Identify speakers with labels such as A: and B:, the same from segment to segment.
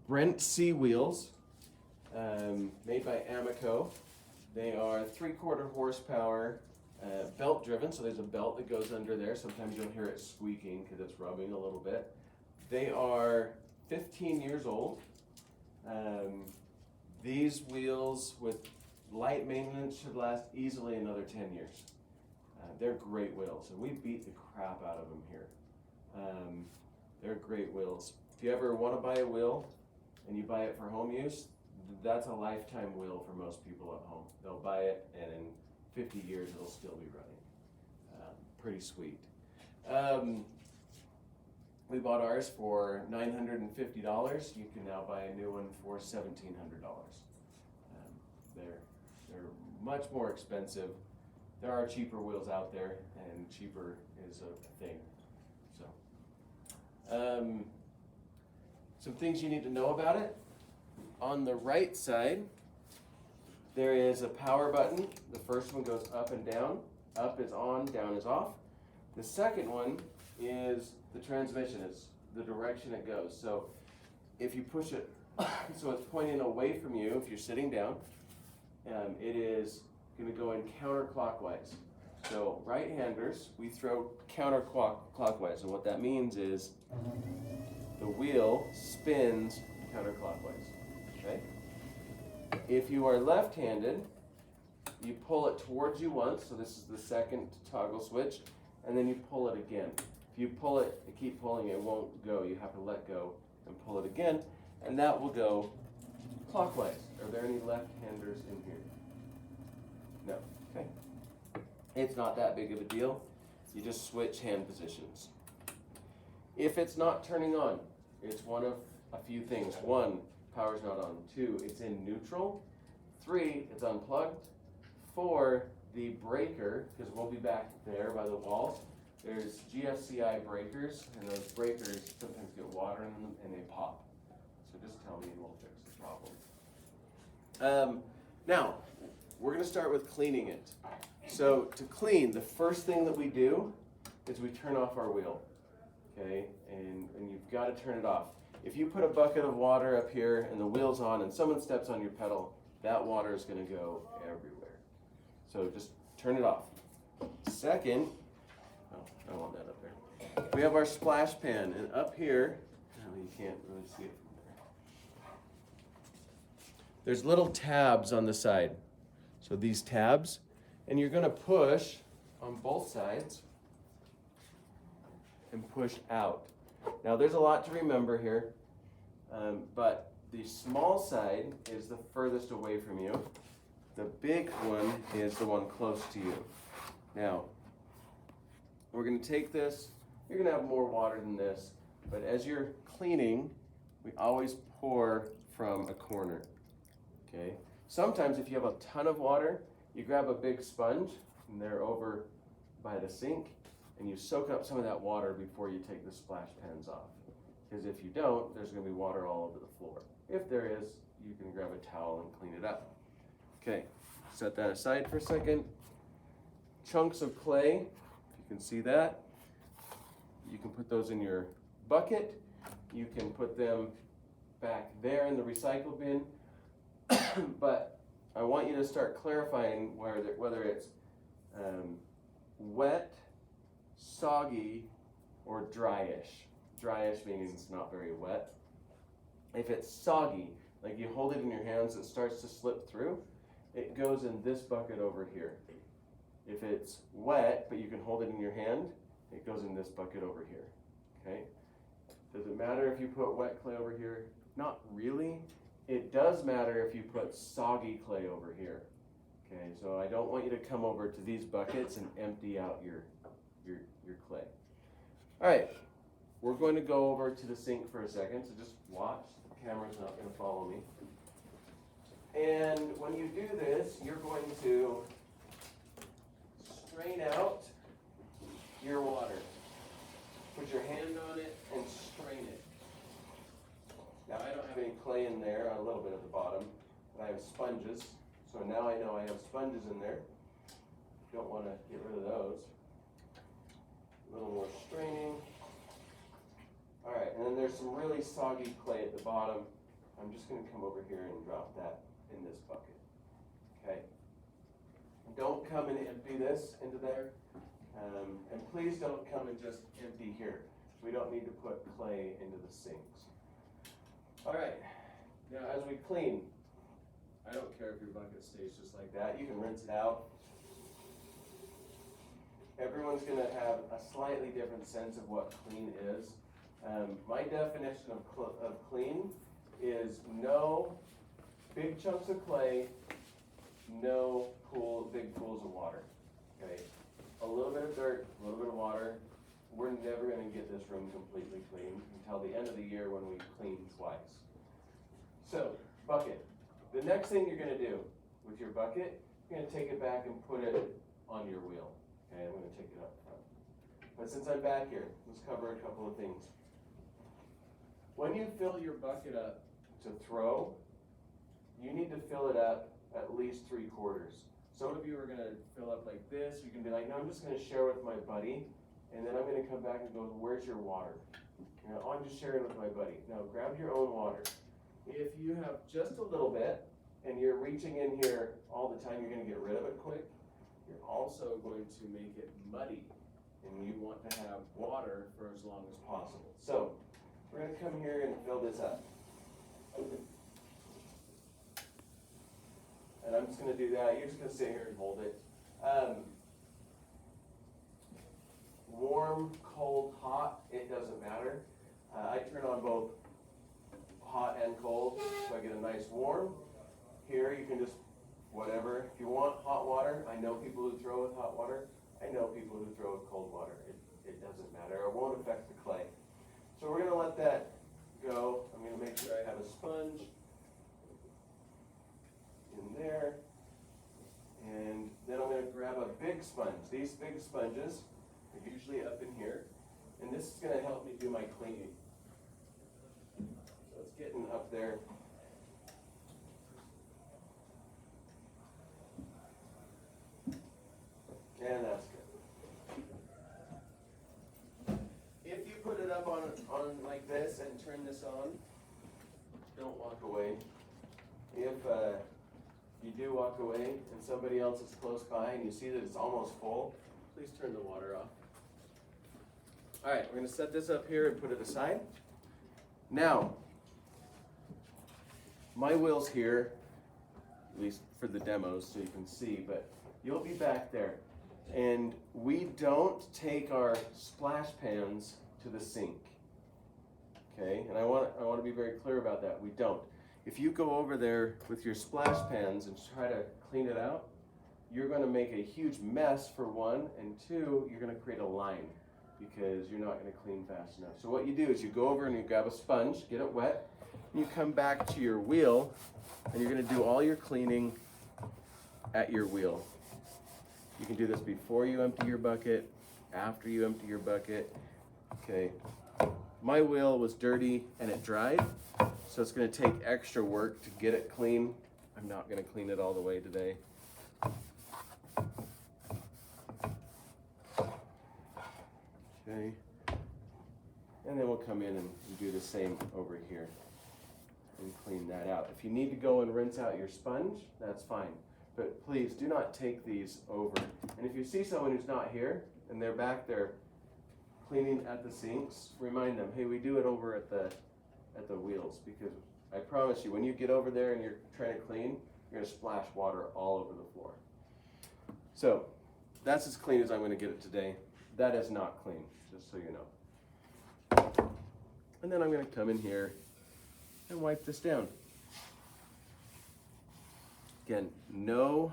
A: Brent C wheels, made by Amoco. They are 3/4 horsepower, belt driven, so there's a belt that goes under there. Sometimes you'll hear it squeaking because it's rubbing a little bit. They are 15 years old. These wheels with light maintenance should last easily another 10 years. They're great wheels, and we beat the crap out of them here. They're great wheels. If you ever want to buy a wheel and you buy it for home use, that's a lifetime wheel for most people at home. They'll buy it, and in 50 years it'll still be running. Pretty sweet. We bought ours for $950. You can now buy a new one for $1,700. They're much more expensive. There are cheaper wheels out there, and cheaper is a thing. So, some things you need to know about it. On the right side, there is a power button. The first one goes up and down. Up is on, down is off. The second one is the transmission, is the direction it goes. So if you push it, so it's pointing away from you if you're sitting down, it is going to go in counterclockwise. So right-handers, we throw counterclockwise, and what that means is the wheel spins counterclockwise. Okay? If you are left-handed, you pull it towards you once, so this is the second toggle switch, and then you pull it again. If you pull it and keep pulling, it won't go. You have to let go and pull it again, and that will go clockwise. Are there any left-handers in here? No. Okay. It's not that big of a deal. You just switch hand positions. If it's not turning on, it's one of a few things. 1, power's not on. 2, it's in neutral. 3, it's unplugged. 4, the breaker, because we'll be back there by the walls, there's GFCI breakers, and those breakers sometimes get water in them and they pop. So just tell me and we'll fix the problem. Now, we're going to start with cleaning it. So to clean, the first thing that we do is we turn off our wheel. Okay, and you've got to turn it off. If you put a bucket of water up here and the wheel's on and someone steps on your pedal, that water is going to go everywhere. So just turn it off. Second, oh, I don't want that up there. We have our splash pan, and up here, oh, you can't really see it from there. There's little tabs on the side. So these tabs, and you're going to push on both sides and push out. Now there's a lot to remember here, but the small side is the furthest away from you. The big one is the one close to you. Now, we're going to take this. You're going to have more water than this, but as you're cleaning, we always pour from a corner. Okay. Sometimes if you have a ton of water, you grab a big sponge, and they're over by the sink, and you soak up some of that water before you take the splash pans off. Because if you don't, there's going to be water all over the floor. If there is, you can grab a towel and clean it up. Okay, set that aside for a second. Chunks of clay, if you can see that. You can put those in your bucket. You can put them back there in the recycle bin. But I want you to start clarifying whether it's wet, soggy, or dryish. Dryish means it's not very wet. If it's soggy, like you hold it in your hands, it starts to slip through, it goes in this bucket over here. If it's wet, but you can hold it in your hand, it goes in this bucket over here. Okay? Does it matter if you put wet clay over here? Not really. It does matter if you put soggy clay over here. Okay, so I don't want you to come over to these buckets and empty out your clay. All right, we're going to go over to the sink for a second, so just watch. The camera's not going to follow me. And when you do this, you're going to strain out your water. Put your hand on it and strain it. Now I don't have any clay in there, a little bit at the bottom, but I have sponges. So now I know I have sponges in there. Don't want to get rid of those. A little more straining. All right, and then there's some really soggy clay at the bottom. I'm just going to come over here and drop that in this bucket. Okay? Don't come and empty this into there. And please don't come and just empty here. We don't need to put clay into the sinks. All right. Now as we clean, I don't care if your bucket stays just like that. You can rinse it out. Everyone's going to have a slightly different sense of what clean is. My definition of clean is no big chunks of clay, no big pools of water. Okay, a little bit of dirt, a little bit of water. We're never going to get this room completely clean until the end of the year when we clean twice. So, bucket. The next thing you're going to do with your bucket, you're going to take it back and put it on your wheel. Okay, I'm going to take it up front. But since I'm back here, let's cover a couple of things. When you fill your bucket up to throw, you need to fill it up at least 3/4. Some of you are going to fill up like this. You can be like, no, I'm just going to share with my buddy, and then I'm going to come back and go, where's your water? You know, oh, I'm just sharing with my buddy. No, grab your own water. If you have just a little bit, and you're reaching in here all the time, you're going to get rid of it quick. You're also going to make it muddy, and you want to have water for as long as possible. So, we're going to come here and fill this up. And I'm just going to do that. You're just going to sit here and hold it. Warm, cold, hot, it doesn't matter. I turn on both hot and cold, so I get a nice warm. Here you can just, whatever. If you want hot water, I know people who throw with hot water. I know people who throw with cold water. It doesn't matter. It won't affect the clay. So we're going to let that go. I'm going to make sure I have a sponge in there. And then I'm going to grab a big sponge. These big sponges are usually up in here. And this is going to help me do my cleaning. So it's getting up there. And that's good. If you put it up on like this and turn this on, don't walk away. If you do walk away and somebody else is close by and you see that it's almost full, please turn the water off. All right, we're going to set this up here and put it aside. Now, my wheel's here, at least for the demos so you can see, but you'll be back there. And we don't take our splash pans to the sink. Okay, and I want to be very clear about that. We don't. If you go over there with your splash pans and try to clean it out, you're going to make a huge mess for one, and two, you're going to create a line because you're not going to clean fast enough. So what you do is you go over and you grab a sponge, get it wet, and you come back to your wheel, and you're going to do all your cleaning at your wheel. You can do this before you empty your bucket, after you empty your bucket. Okay, my wheel was dirty and it dried, so it's going to take extra work to get it clean. I'm not going to clean it all the way today. Okay, and then we'll come in and do the same over here and clean that out. If you need to go and rinse out your sponge, that's fine. But please do not take these over. And if you see someone who's not here and they're back there cleaning at the sinks, remind them, hey, we do it over at the wheels, because I promise you, when you get over there and you're trying to clean, you're going to splash water all over the floor. So that's as clean as I'm going to get it today. That is not clean, just so you know. And then I'm going to come in here and wipe this down. Again, no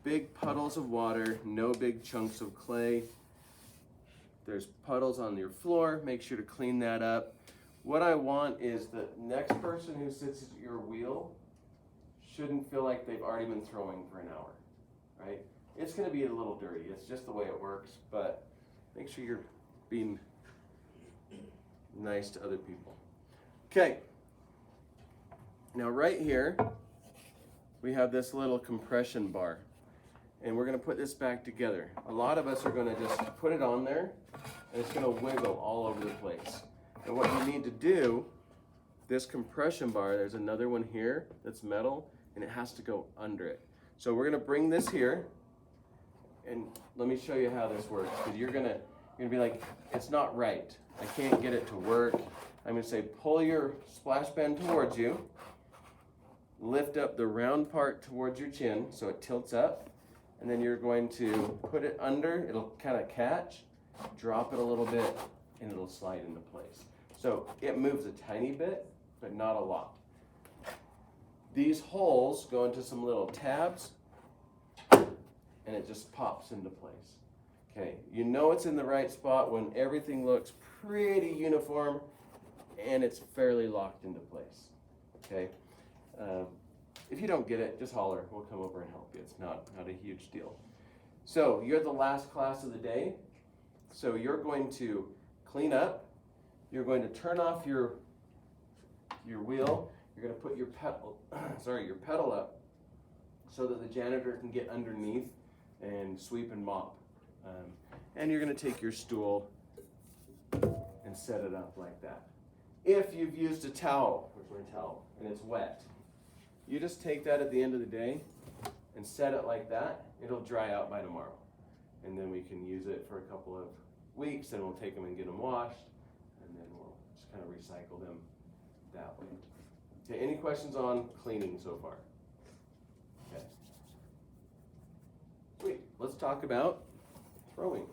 A: big puddles of water, no big chunks of clay. There's puddles on your floor, make sure to clean that up. What I want is the next person who sits at your wheel shouldn't feel like they've already been throwing for an hour, right? It's gonna be a little dirty, it's just the way it works, but make sure you're being nice to other people. Okay, now right here, we have this little compression bar, and we're going to put this back together. A lot of us are going to just put it on there, and it's going to wiggle all over the place. And what you need to do this compression bar, there's another one here that's metal, and it has to go under it. So we're gonna bring this here, and let me show you how this works, because you're gonna be like, it's not right. I can't get it to work. I'm gonna say, pull your splash band towards you, lift up the round part towards your chin so it tilts up, and then you're going to put it under, it'll kind of catch, drop it a little bit, and it'll slide into place. So it moves a tiny bit, but not a lot. These holes go into some little tabs, and it just pops into place. Okay, you know it's in the right spot when everything looks pretty uniform and it's fairly locked into place. Okay, if you don't get it, just holler. We'll come over and help you. It's not a huge deal. So you're the last class of the day. So you're going to clean up. You're going to turn off your wheel. You're going to put your pedal up so that the janitor can get underneath and sweep and mop. And you're going to take your stool and set it up like that. If you've used a towel, and it's wet, you just take that at the end of the day and set it like that. It'll dry out by tomorrow. And then we can use it for a couple of weeks, and we'll take them and get them washed, and then we'll just kind of recycle them that way. Okay, any questions on cleaning so far? Okay. Sweet. Let's talk about throwing.